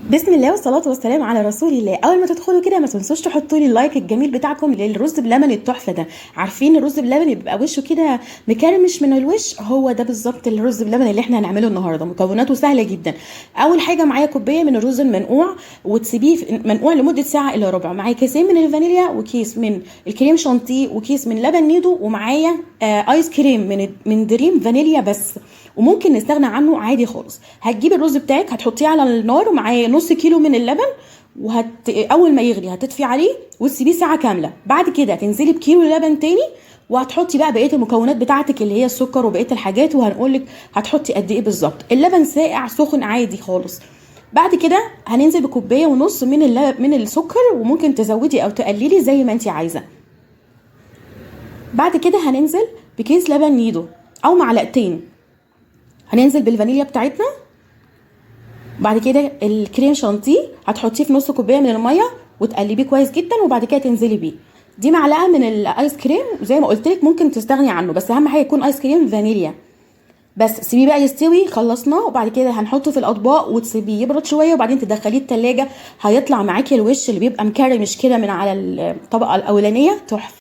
بسم الله والصلاة والسلام على رسول الله. أول ما تدخلوا كده ما تنسوش تحطوا لي اللايك الجميل بتاعكم للرز بلبن التحفة ده. عارفين الرز بلبن بيبقى وشه كده مكرمش من الوش، هو ده بالظبط الرز بلبن اللي احنا هنعمله النهارده. مكوناته سهلة جدا. أول حاجة معايا كوباية من الرز المنقوع وتسيبيه منقوع لمدة ساعة إلا ربع. معايا كيسين من الفانيليا وكيس من الكريم شانتيه وكيس من لبن نيدو، ومعايا ايس كريم من دريم فانيليا بس، وممكن نستغنى عنه عادي خالص. هتجيبي الرز بتاعك هتحطيه على النار ومعاه نص كيلو من اللبن، اول ما يغلي هتطفي عليه وتسيبيه ساعه كامله. بعد كده هتنزلي بكيلو لبن تاني، وهتحطي بقى بقيه المكونات بتاعتك اللي هي السكر وبقيه الحاجات، وهنقولك هتحطي قد ايه بالظبط. اللبن ساقع سخن عادي خالص. بعد كده هننزل بكوبايه ونص من السكر، وممكن تزودي او تقللي زي ما انت عايزه. بعد كده هننزل بكيس لبن نيدو او معلقتين. هننزل بالفانيليا بتاعتنا. بعد كده الكريم شانتيه هتحطيه في نص كوبايه من الميه وتقلبيه كويس جدا، وبعد كده تنزلي بيه. دي معلقه من الايس كريم زي ما قلت لك، ممكن تستغني عنه، بس اهم حاجه يكون ايس كريم فانيليا. بس سيبيه بقى يستوي. خلصناه، وبعد كده هنحطه في الاطباق وتسيبيه يبرد شويه، وبعدين تدخليه التلاجة. هيطلع معاكي الوش اللي بيبقى مكرمش كده من على الطبقه الاولانيه، تحفه.